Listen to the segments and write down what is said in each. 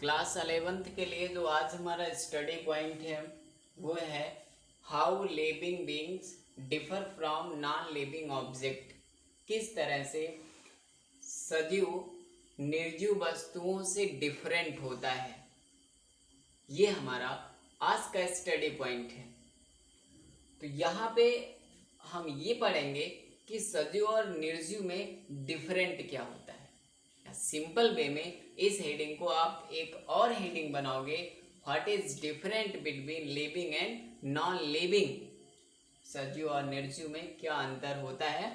Class 11th के लिए जो आज हमारा स्टडी पॉइंट है वो है how living beings differ from non living object. किस तरह से सजीव निर्जीव वस्तुओं से डिफरेंट होता है, ये हमारा आज का स्टडी पॉइंट है। तो यहाँ पे हम ये पढ़ेंगे कि सजीव और निर्जीव में डिफरेंट क्या होता है। सिंपल वे में इस हेडिंग को आप एक और हेडिंग बनाओगे, what is different between living and non living. सजीव और निर्जीव में क्या अंतर होता है।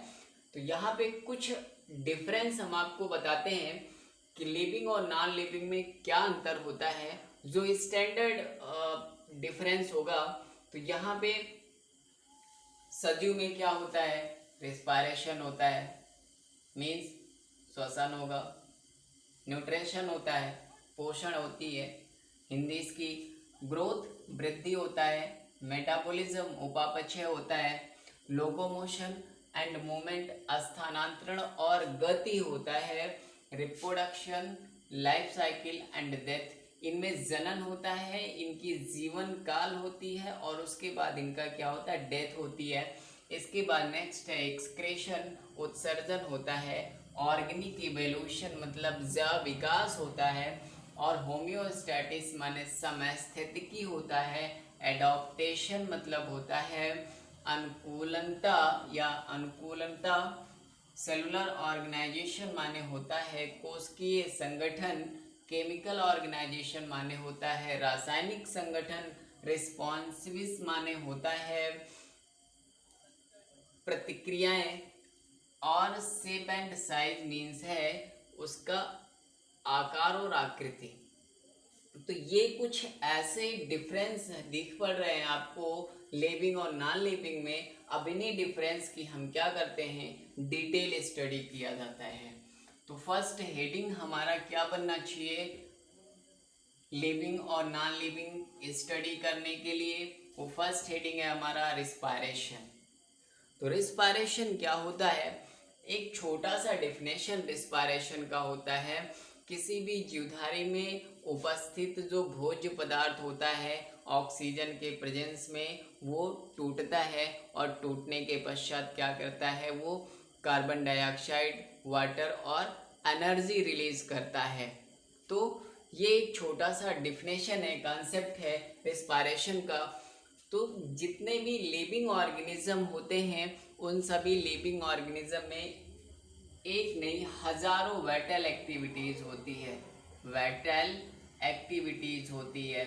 तो यहाँ पे कुछ डिफरेंस हम आपको बताते हैं कि लिविंग और नॉन लिविंग में क्या अंतर होता है। जो स्टैंडर्ड डिफरेंस होगा, तो यहाँ पे सजीव में क्या होता है, रेस्पिरेशन होता है, मीन्स श्वसन होगा, न्यूट्रिशन होता है, पोषण होती है, हिंदी इसकी ग्रोथ वृद्धि होता है, मेटाबॉलिज्म उपापचय होता है, लोकोमोशन एंड मूवमेंट स्थानांतरण और गति होता है, reproduction, life cycle and death, इनमें जनन होता है, इनकी जीवन काल होती है और उसके बाद इनका क्या होता है, डेथ होती है। इसके बाद नेक्स्ट है एक्सक्रेशन, उत्सर्जन होता है, ऑर्गेनिक इवोल्यूशन मतलब जैव विकास होता है, और होम्योस्टैटिस माने समस्थितिकी होता है, एडॉप्टेशन मतलब होता है अनुकूलनता या अनुकूलनता, सेलुलर ऑर्गेनाइजेशन माने होता है कोशिकीय संगठन, केमिकल ऑर्गेनाइजेशन माने होता है रासायनिक संगठन, रिस्पॉन्सिविस माने होता है प्रतिक्रियाएं, और शेप एंड साइज मीन्स है उसका आकार और आकृति। तो ये कुछ ऐसे डिफरेंस दिख पड़ रहे हैं आपको लिविंग और नॉन लिविंग में। अब इन्हीं डिफरेंस की हम क्या करते हैं, डिटेल स्टडी किया जाता है। तो फर्स्ट हेडिंग हमारा क्या बनना चाहिए लिविंग और नॉन लिविंग स्टडी करने के लिए, वो फर्स्ट हेडिंग है हमारा रिस्पायरेशन। तो रिस्पायरेशन क्या होता है, एक छोटा सा डेफिनेशन रिस्पायरेशन का होता है, किसी भी जीवधारी में उपस्थित जो भोज्य पदार्थ होता है ऑक्सीजन के प्रेजेंस में वो टूटता है, और टूटने के पश्चात क्या करता है, वो कार्बन डाइऑक्साइड, वाटर और एनर्जी रिलीज करता है। तो ये एक छोटा सा डेफिनेशन है, कॉन्सेप्ट है रिस्पायरेशन का। तो जितने भी लिविंग ऑर्गेनिज्म होते हैं उन सभी लिविंग ऑर्गेनिज्म में एक नहीं हजारों वाइटल एक्टिविटीज होती है, वाइटल एक्टिविटीज होती है।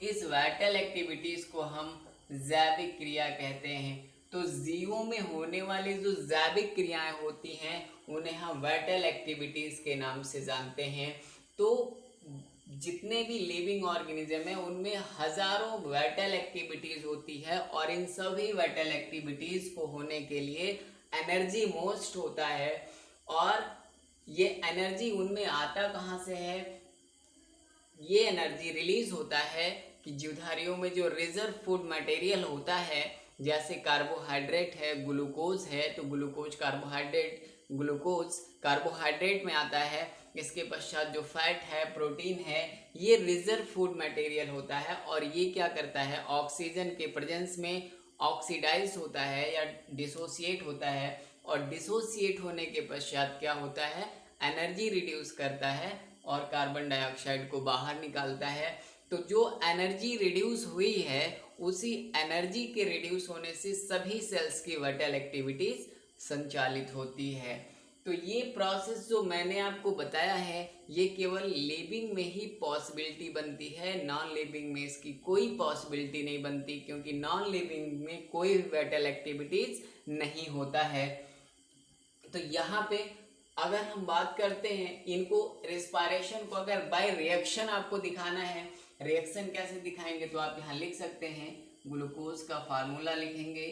इस वाइटल एक्टिविटीज को हम जैविक क्रिया कहते हैं। तो जीवों में होने वाली जो जैविक क्रियाएं होती हैं उन्हें हम वाइटल एक्टिविटीज के नाम से जानते हैं। तो जितने भी लिविंग ऑर्गेनिज्म है उनमें हजारों वाइटल एक्टिविटीज होती है, और इन सभी वाइटल एक्टिविटीज को होने के लिए एनर्जी मोस्ट होता है। और ये एनर्जी उनमें आता कहाँ से है, ये एनर्जी रिलीज होता है कि जीवधारियों में जो रिजर्व फूड मटेरियल होता है, जैसे कार्बोहाइड्रेट है, ग्लूकोज है, तो ग्लूकोज कार्बोहाइड्रेट में आता है। इसके पश्चात जो फैट है, प्रोटीन है, ये रिजर्व फूड मटेरियल होता है, और ये क्या करता है, ऑक्सीजन के प्रेजेंस में ऑक्सीडाइज होता है या डिसोसिएट होता है, और डिसोसिएट होने के पश्चात क्या होता है, एनर्जी रिड्यूस करता है और कार्बन डाइऑक्साइड को बाहर निकालता है। तो जो एनर्जी रिड्यूस हुई है उसी एनर्जी के रिड्यूस होने से सभी सेल्स की वाइटल एक्टिविटीज संचालित होती है। तो ये प्रोसेस जो मैंने आपको बताया है ये केवल लिविंग में ही पॉसिबिलिटी बनती है, नॉन लिविंग में इसकी कोई पॉसिबिलिटी नहीं बनती, क्योंकि नॉन लिविंग में कोई भी वाइटल एक्टिविटीज नहीं होता है। तो यहाँ पे अगर हम बात करते हैं इनको रिस्पायरेशन को अगर बाय रिएक्शन आपको दिखाना है, रिएक्शन कैसे दिखाएंगे, तो आप यहाँ लिख सकते हैं ग्लूकोज का फार्मूला लिखेंगे,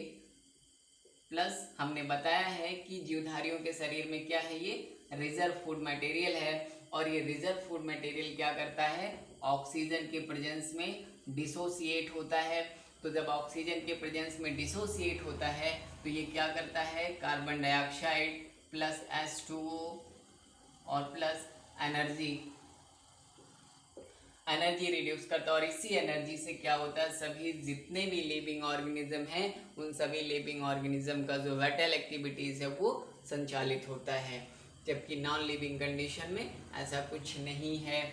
प्लस हमने बताया है कि जीवधारियों के शरीर में क्या है, ये रिजर्व फूड मटेरियल है, और ये रिजर्व फूड मटेरियल क्या करता है, ऑक्सीजन के प्रेजेंस में डिसोसिएट होता है। तो जब ऑक्सीजन के प्रेजेंस में डिसोसिएट होता है तो ये क्या करता है, कार्बन डाइऑक्साइड प्लस H2O और प्लस एनर्जी एनर्जी रिड्यूस करता है और इसी एनर्जी से क्या होता है, सभी जितने भी लिविंग ऑर्गेनिज्म हैं उन सभी लिविंग ऑर्गेनिज्म का जो वाइटल एक्टिविटीज़ है वो संचालित होता है, जबकि नॉन लिविंग कंडीशन में ऐसा कुछ नहीं है।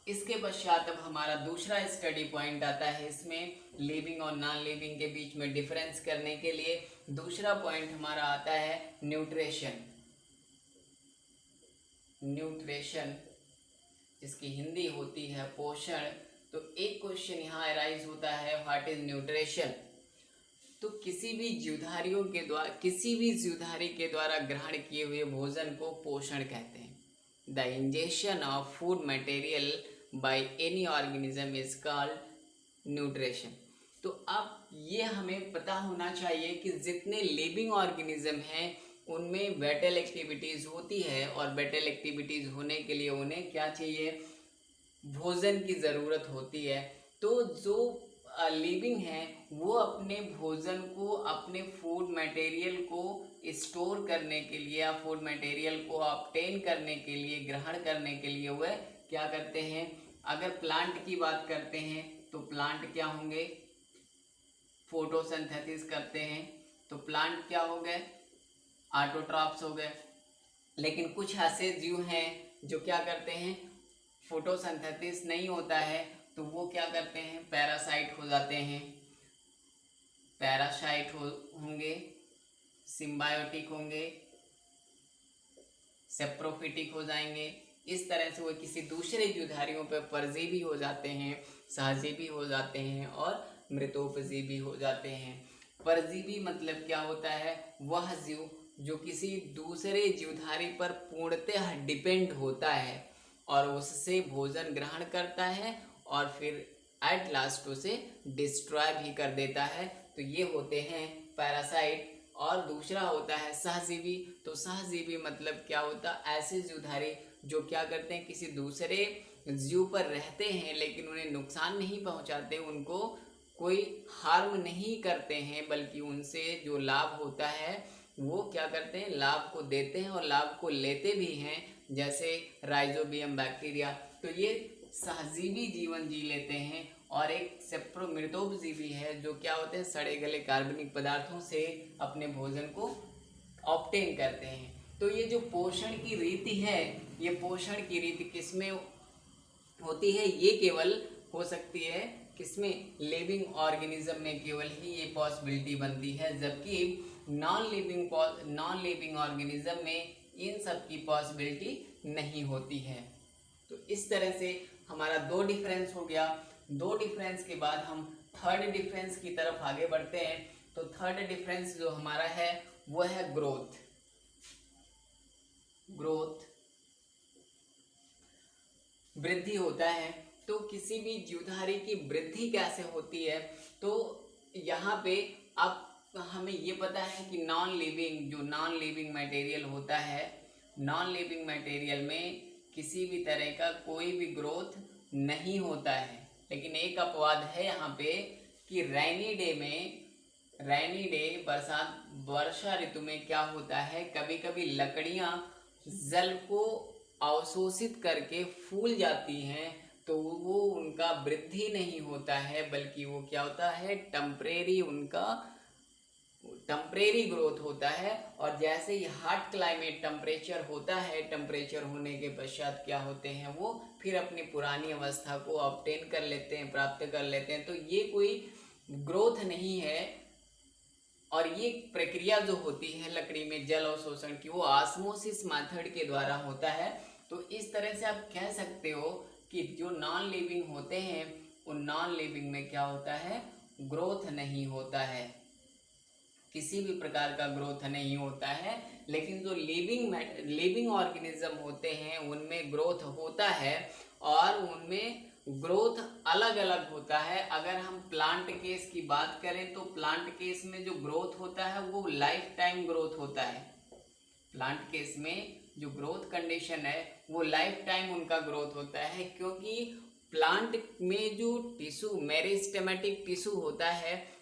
इसके पश्चात अब हमारा दूसरा स्टडी पॉइंट आता है। इसमें लिविंग और नॉन लिविंग के बीच में डिफरेंस करने के लिए दूसरा पॉइंट हमारा आता है न्यूट्रिशन। न्यूट्रिशन जिसकी हिंदी होती है पोषण। तो एक क्वेश्चन यहाँ अराइज होता है, व्हाट इज न्यूट्रिशन। तो किसी भी जीवधारी के द्वारा ग्रहण किए हुए भोजन को पोषण कहते हैं। The ingestion of food material by any organism is called nutrition. तो अब ये हमें पता होना चाहिए कि जितने लिविंग ऑर्गेनिज्म हैं उनमें वाइटल एक्टिविटीज़ होती है और वाइटल एक्टिविटीज़ होने के लिए उन्हें क्या चाहिए, भोजन की ज़रूरत होती है। तो जो लिविंग है वो अपने भोजन को, अपने फूड मटेरियल को स्टोर करने के लिए या फूड मटेरियल को ऑब्टेन करने के लिए, ग्रहण करने के लिए वह क्या करते हैं। अगर प्लांट की बात करते हैं तो प्लांट क्या होंगे, फोटोसिंथेसिस करते हैं। तो प्लांट क्या हो गए, ऑटोट्रॉफ्स हो गए। लेकिन कुछ ऐसे जीव हैं जो क्या करते हैं, फोटोसिंथेसिस नहीं होता है तो वो क्या करते हैं, पैरासाइट हो जाते हैं। पैरासाइट होंगे, सिम्बायोटिक होंगे, सेप्रोफिटिक हो जाएंगे। इस तरह से वो किसी दूसरे जीवधारियों पर परजीवी हो जाते हैं, सहजीवी हो जाते हैं और मृतोपजीवी हो जाते हैं। परजीवी मतलब क्या होता है, वह जीव जो किसी दूसरे जीवधारी पर पूर्णतः डिपेंड होता है और उससे भोजन ग्रहण करता है और फिर एट लास्ट उसे डिस्ट्रॉय भी कर देता है। तो ये होते हैं पैरासाइट। और दूसरा होता है सहजीवी। तो सहजीवी मतलब क्या होता है, ऐसे जीवधारी जो क्या करते हैं, किसी दूसरे जीव पर रहते हैं लेकिन उन्हें नुकसान नहीं पहुंचाते, उनको कोई हार्म नहीं करते हैं, बल्कि उनसे जो लाभ होता है वो क्या करते हैं, लाभ को देते हैं और लाभ को लेते भी हैं, जैसे राइजोबियम बैक्टीरिया। तो ये सहजीवी जीवन जी लेते हैं। और एक सेप्रोमृतोपजीवी है जो क्या होते हैं, सड़े गले कार्बनिक पदार्थों से अपने भोजन को ऑब्टेन करते हैं। तो ये जो पोषण की रीति है, ये पोषण की रीति किसमें होती है, ये केवल हो सकती है किसमें, लिविंग ऑर्गेनिज्म में केवल ही ये पॉसिबिलिटी बनती है, जबकि नॉन लिविंग ऑर्गेनिज्म में इन सब की पॉसिबिलिटी नहीं होती है। तो इस तरह से हमारा दो डिफरेंस हो गया। दो डिफरेंस के बाद हम थर्ड डिफरेंस की तरफ आगे बढ़ते हैं। तो थर्ड डिफरेंस जो हमारा है वो है ग्रोथ। ग्रोथ वृद्धि होता है। तो किसी भी जीवधारी की वृद्धि कैसे होती है, तो यहाँ पे अब हमें ये पता है कि नॉन लिविंग मटेरियल होता है, नॉन लिविंग मटेरियल में किसी भी तरह का कोई भी ग्रोथ नहीं होता है। लेकिन एक अपवाद है यहाँ पे कि रेनी डे वर्षा ऋतु में क्या होता है, कभी कभी लकड़ियाँ जल को अवशोषित करके फूल जाती हैं, तो वो उनका वृद्धि नहीं होता है, बल्कि वो क्या होता है, टेम्परेरी ग्रोथ होता है। और जैसे ही हॉट क्लाइमेट टेम्परेचर होता है, टेम्परेचर होने के पश्चात क्या होते हैं, वो फिर अपनी पुरानी अवस्था को ऑब्टेन कर लेते हैं, प्राप्त कर लेते हैं। तो ये कोई ग्रोथ नहीं है। और ये प्रक्रिया जो होती है लकड़ी में जल अवशोषण की, वो ऑस्मोसिस मेथड के द्वारा होता है। तो इस तरह से आप कह सकते हो कि जो नॉन लिविंग होते हैं उन नॉन लिविंग में क्या होता है, ग्रोथ नहीं होता है, किसी भी प्रकार का ग्रोथ नहीं होता है। लेकिन जो लिविंग ऑर्गेनिज्म होते हैं उनमें ग्रोथ होता है और उनमें ग्रोथ अलग अलग होता है। अगर हम प्लांट केस की बात करें तो प्लांट केस में जो ग्रोथ होता है वो लाइफ टाइम ग्रोथ होता है। प्लांट केस में जो ग्रोथ कंडीशन है वो लाइफ टाइम उनका ग्रोथ होता है, क्योंकि प्लांट में जो टिश्यू मेरिस्टेमेटिक टिश्यू होता है,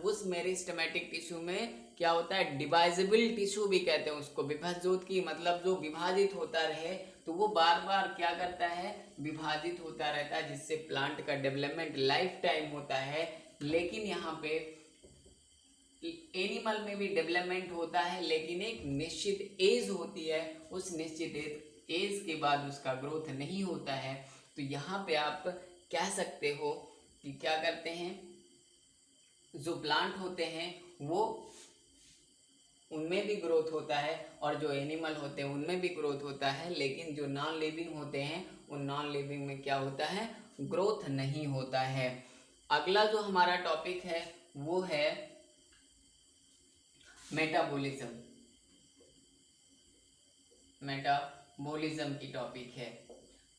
उस मेरिस्टेमेटिक टिश्यू में क्या होता है, डिवाइजेबल टिश्यू भी कहते हैं उसको, विभाज्योत की मतलब जो विभाजित होता रहे, तो वो बार बार क्या करता है, विभाजित होता रहता है, जिससे प्लांट का डेवलपमेंट लाइफ टाइम होता है। लेकिन यहाँ पे एनिमल में भी डेवलपमेंट होता है, लेकिन एक निश्चित एज होती है, उस निश्चित एज के बाद उसका ग्रोथ नहीं होता है। तो यहाँ पे आप कह सकते हो कि क्या करते हैं, जो प्लांट होते हैं वो उनमें भी ग्रोथ होता है, और जो एनिमल होते हैं उनमें भी ग्रोथ होता है, लेकिन जो नॉन लिविंग होते हैं उन नॉन लिविंग में क्या होता है, ग्रोथ नहीं होता है। अगला जो हमारा टॉपिक है वो है मेटाबॉलिज्म। मेटाबॉलिज्म की टॉपिक है।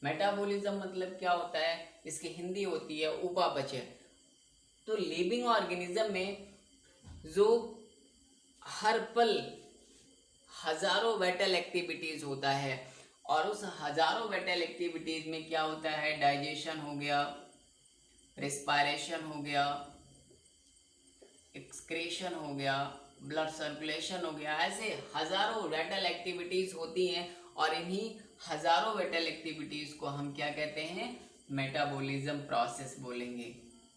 मेटाबॉलिज्म मतलब क्या होता है, इसकी हिंदी होती है उपापचय। तो लिविंग ऑर्गेनिज्म में जो हर पल हजारों वाइटल एक्टिविटीज होता है, और उस हजारों वाइटल एक्टिविटीज में क्या होता है, डाइजेशन हो गया, रेस्पिरेशन हो गया, एक्सक्रीशन हो गया, ब्लड सर्कुलेशन हो गया, ऐसे हजारों वाइटल एक्टिविटीज होती हैं। और इन्हीं हजारों वाइटल एक्टिविटीज को हम क्या कहते हैं, मेटाबॉलिज्म प्रोसेस बोलेंगे।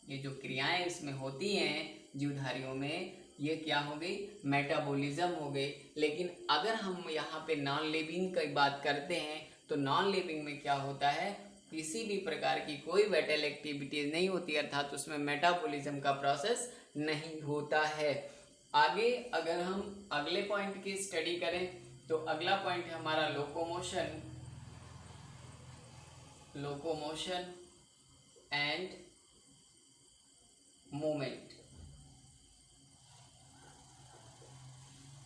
ये जो क्रियाएं इसमें होती हैं जीवधारियों में, ये क्या हो गई, मेटाबॉलिज्म हो गई। लेकिन अगर हम यहाँ पे नॉन लिविंग की बात करते हैं तो नॉन लिविंग में क्या होता है, किसी भी प्रकार की कोई वाइटल एक्टिविटीज नहीं होती, अर्थात उसमें मेटाबॉलिज्म का प्रोसेस नहीं होता है। आगे अगर हम अगले पॉइंट की स्टडी करें तो अगला पॉइंट है हमारा लोकोमोशन। Locomotion and movement.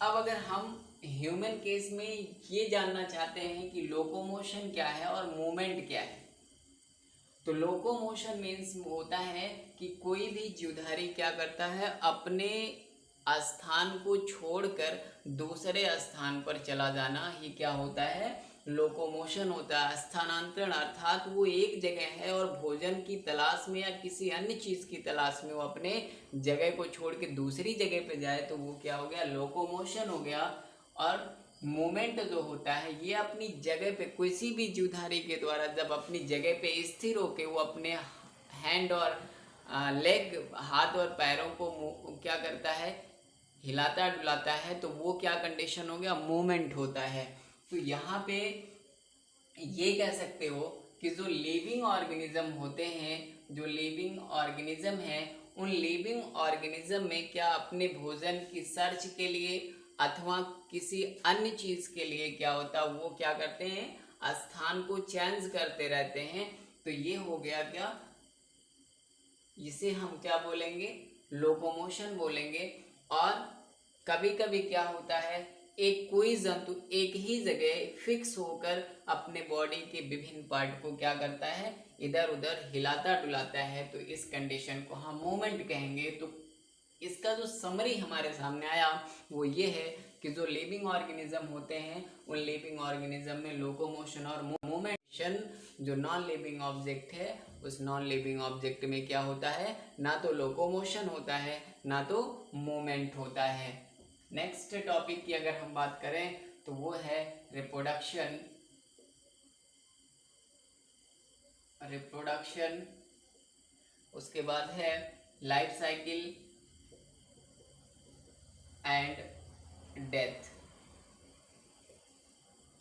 अब अगर हम ह्यूमन केस में ये जानना चाहते हैं कि लोकोमोशन क्या है और मूवमेंट क्या है, तो लोकोमोशन मीन्स होता है कि कोई भी जीवधारी क्या करता है, अपने स्थान को छोड़कर दूसरे स्थान पर चला जाना ही क्या होता है, लोकोमोशन होता है। स्थानांतरण अर्थात वो एक जगह है और भोजन की तलाश में या किसी अन्य चीज की तलाश में वो अपने जगह को छोड़ के दूसरी जगह पे जाए, तो वो क्या हो गया, लोकोमोशन हो गया। और मूवमेंट जो होता है ये अपनी जगह पे किसी भी जीवधारी के द्वारा जब अपनी जगह पे स्थिर होके वो अपने हैंड और लेग, हाथ और पैरों को क्या करता है, हिलाता डुलाता है, तो वो क्या कंडीशन हो गया, मूवमेंट होता है। तो यहाँ पे ये कह सकते हो कि जो लिविंग ऑर्गेनिज्म होते हैं, जो लिविंग ऑर्गेनिज्म है, उन लिविंग ऑर्गेनिज्म में क्या अपने भोजन की सर्च के लिए अथवा किसी अन्य चीज के लिए क्या होता है, वो क्या करते हैं, स्थान को चेंज करते रहते हैं। तो ये हो गया क्या, इसे हम क्या बोलेंगे, लोकोमोशन बोलेंगे। और कभी कभी क्या होता है, एक कोई जंतु एक ही जगह फिक्स होकर अपने बॉडी के विभिन्न पार्ट को क्या करता है, इधर उधर हिलाता डुलाता है, तो इस कंडीशन को हम मूवमेंट कहेंगे। तो इसका जो समरी हमारे सामने आया वो ये है कि जो लिविंग ऑर्गेनिज्म होते हैं उन लिविंग ऑर्गेनिज्म में लोकोमोशन और मूवमेंट, जो नॉन लिविंग ऑब्जेक्ट है उस नॉन लिविंग ऑब्जेक्ट में क्या होता है, ना तो लोकोमोशन होता है ना तो मूवमेंट होता है। नेक्स्ट टॉपिक की अगर हम बात करें तो वो है रिप्रोडक्शन। रिप्रोडक्शन, उसके बाद है लाइफ साइकिल एंड डेथ।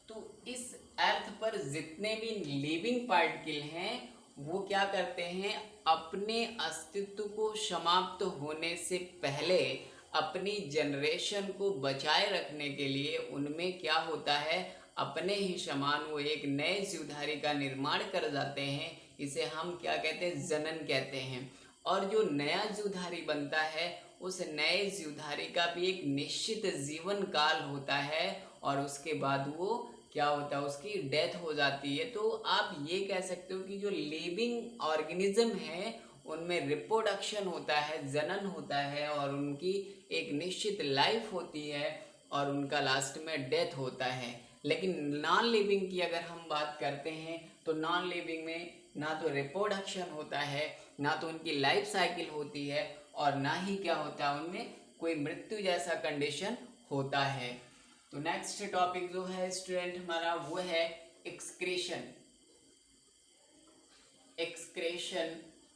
तो इस अर्थ पर जितने भी लिविंग पार्टिकल हैं वो क्या करते हैं, अपने अस्तित्व को समाप्त होने से पहले अपनी जनरेशन को बचाए रखने के लिए उनमें क्या होता है, अपने ही समान वो एक नए जीवधारी का निर्माण कर जाते हैं। इसे हम क्या कहते हैं, जनन कहते हैं। और जो नया जीवधारी बनता है उस नए जीवधारी का भी एक निश्चित जीवन काल होता है, और उसके बाद वो क्या होता है, उसकी डेथ हो जाती है। तो आप ये कह सकते हो कि जो लिविंग ऑर्गेनिज्म है उनमें रिप्रोडक्शन होता है, जनन होता है, और उनकी एक निश्चित लाइफ होती है और उनका लास्ट में डेथ होता है। लेकिन नॉन लिविंग की अगर हम बात करते हैं तो नॉन लिविंग में ना तो रिप्रोडक्शन होता है, ना तो उनकी लाइफ साइकिल होती है, और ना ही क्या होता है उनमें कोई मृत्यु जैसा कंडीशन होता है। तो नेक्स्ट टॉपिक जो है स्टूडेंट हमारा वो है एक्सक्रीशन।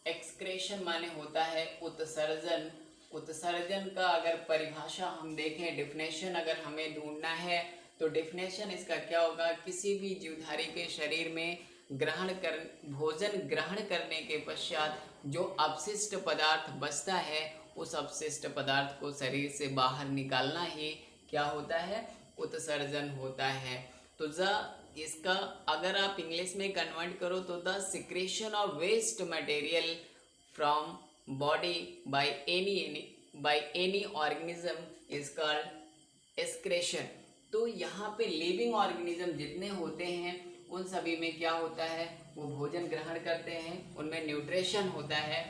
एक्सक्रेशन माने होता है उत्सर्जन। उत्सर्जन का अगर परिभाषा हम देखें, डेफिनेशन अगर हमें ढूंढना है तो डेफिनेशन इसका क्या होगा, किसी भी जीवधारी के शरीर में भोजन ग्रहण करने के पश्चात जो अपशिष्ट पदार्थ बचता है, उस अपशिष्ट पदार्थ को शरीर से बाहर निकालना ही क्या होता है, उत्सर्जन होता है। तो इसका अगर आप इंग्लिश में कन्वर्ट करो तो the secretion of waste material from body by any organism is called excretion. तो यहाँ पे लिविंग ऑर्गेनिज्म जितने होते हैं उन सभी में क्या होता है, वो भोजन ग्रहण करते हैं, उनमें न्यूट्रिशन होता है।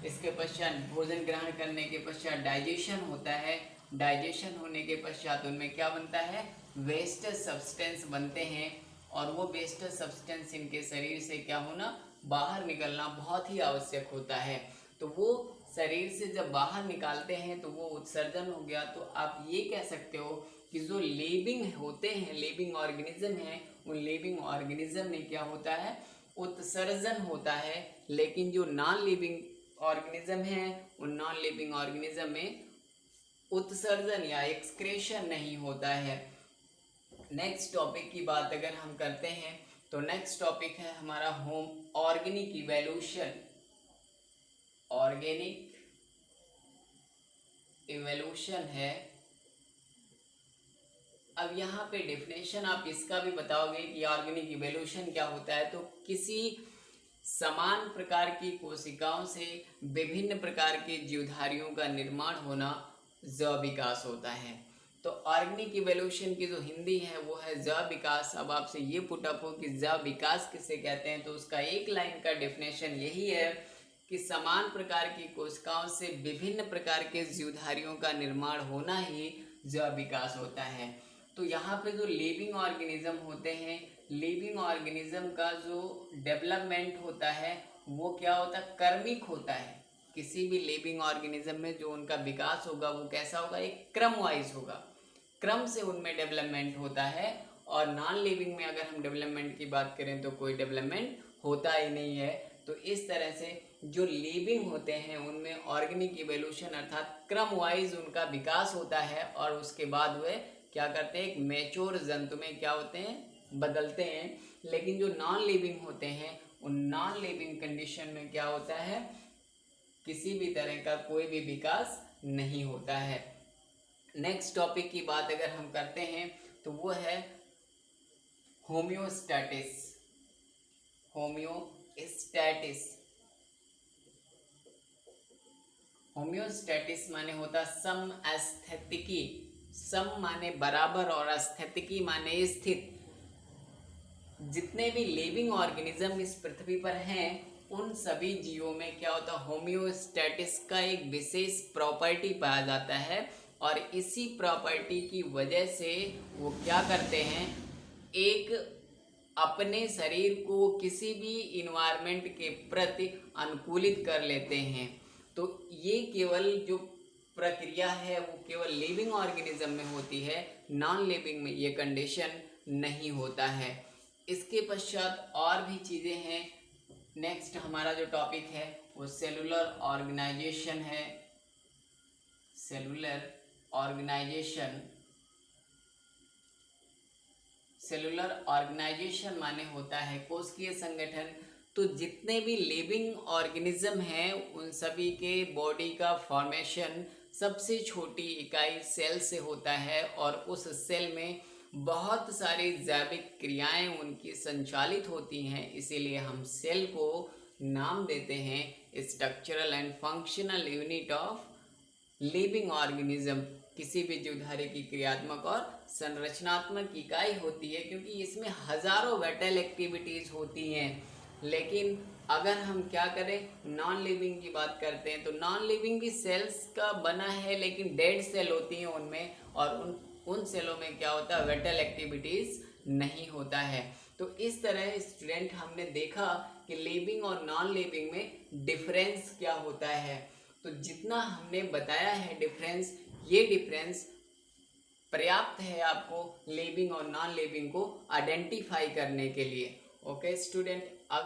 इसके पश्चात भोजन ग्रहण करने के पश्चात डाइजेशन होता है। डाइजेशन होने के पश्चात उनमें क्या बनता है, वेस्ट सब्सटेंस बनते हैं, और वो वेस्ट सब्सटेंस इनके शरीर से क्या होना, बाहर निकलना बहुत ही आवश्यक होता है। तो वो शरीर से जब बाहर निकालते हैं तो वो उत्सर्जन हो गया। तो आप ये कह सकते हो कि जो लिविंग होते हैं, लिविंग ऑर्गेनिज्म हैं, उन लिविंग ऑर्गेनिज्म में क्या होता है, उत्सर्जन होता है। लेकिन जो नॉन लिविंग ऑर्गेनिज्म हैं, उन नॉन लिविंग ऑर्गेनिज्म में उत्सर्जन या एक्सक्रेशन नहीं होता है। नेक्स्ट टॉपिक की बात अगर हम करते हैं तो नेक्स्ट टॉपिक है हमारा ऑर्गेनिक इवोल्यूशन। ऑर्गेनिक इवोल्यूशन है। अब यहाँ पे डेफिनेशन आप इसका भी बताओगे कि ऑर्गेनिक इवोल्यूशन क्या होता है। तो किसी समान प्रकार की कोशिकाओं से विभिन्न प्रकार के जीवधारियों का निर्माण होना जैव विकास होता है। तो ऑर्गेनिक इवोल्यूशन की जो हिंदी है वो है जैव विकास। अब आपसे ये पुटअप हो कि जैव विकास किसे कहते हैं, तो उसका एक लाइन का डेफिनेशन यही है कि समान प्रकार की कोशिकाओं से विभिन्न प्रकार के जीवधारियों का निर्माण होना ही जैव विकास होता है। तो यहाँ पे जो लिविंग ऑर्गेनिज्म होते हैं, लिविंग ऑर्गेनिज्म का जो डेवलपमेंट होता है वो क्या होता है, कर्मिक होता है। किसी भी लिविंग ऑर्गेनिज्म में जो उनका विकास होगा वो कैसा होगा, एक क्रम वाइज होगा, क्रम से उनमें डेवलपमेंट होता है। और नॉन लिविंग में अगर हम डेवलपमेंट की बात करें तो कोई डेवलपमेंट होता ही नहीं है। तो इस तरह से जो लिविंग होते हैं उनमें ऑर्गेनिक इवोल्यूशन अर्थात क्रम वाइज उनका विकास होता है, और उसके बाद वे क्या करते हैं, एक मैच्योर जंतु में क्या होते हैं, बदलते हैं। लेकिन जो नॉन लिविंग होते हैं उन नॉन लिविंग कंडीशन में क्या होता है, किसी भी तरह का कोई भी विकास नहीं होता है। नेक्स्ट टॉपिक की बात अगर हम करते हैं तो वो है होम्योस्टैटिस। होम्योस्टैटिस, होम्योस्टैटिस माने होता समस्थैतिकी। सम माने बराबर और स्थितिकी माने स्थित। जितने भी लिविंग ऑर्गेनिज्म इस पृथ्वी पर हैं उन सभी जीवों में क्या होता है, होम्योस्टैटिस का एक विशेष प्रॉपर्टी पाया जाता है, और इसी प्रॉपर्टी की वजह से वो क्या करते हैं, एक अपने शरीर को किसी भी इन्वायरमेंट के प्रति अनुकूलित कर लेते हैं। तो ये केवल जो प्रक्रिया है वो केवल लिविंग ऑर्गेनिज्म में होती है, नॉन लिविंग में ये कंडीशन नहीं होता है। इसके पश्चात और भी चीज़ें हैं। नेक्स्ट हमारा जो टॉपिक है वो सेलुलर ऑर्गेनाइजेशन है। सेलुलर ऑर्गेनाइजेशन, सेलुलर ऑर्गेनाइजेशन माने होता है कोशिकीय संगठन। तो जितने भी लिविंग ऑर्गेनिज्म हैं उन सभी के बॉडी का फॉर्मेशन सबसे छोटी इकाई सेल से होता है, और उस सेल में बहुत सारी जैविक क्रियाएं उनकी संचालित होती हैं। इसीलिए हम सेल को नाम देते हैं structural and functional unit of living organism. किसी भी जीवधारी की क्रियात्मक और संरचनात्मक इकाई होती है, क्योंकि इसमें हजारों वाइटल एक्टिविटीज होती हैं। लेकिन अगर हम क्या करें, नॉन लिविंग की बात करते हैं तो नॉन लिविंग भी सेल्स का बना है, लेकिन डेड सेल होती हैं उनमें, और उन सेलों में क्या होता है, वाइटल एक्टिविटीज नहीं होता है। तो इस तरह स्टूडेंट हमने देखा कि लिविंग और नॉन लिविंग में डिफरेंस क्या होता है। तो जितना हमने बताया है डिफरेंस, ये डिफरेंस पर्याप्त है आपको लिविंग और नॉन लिविंग को आइडेंटिफाई करने के लिए। Okay student.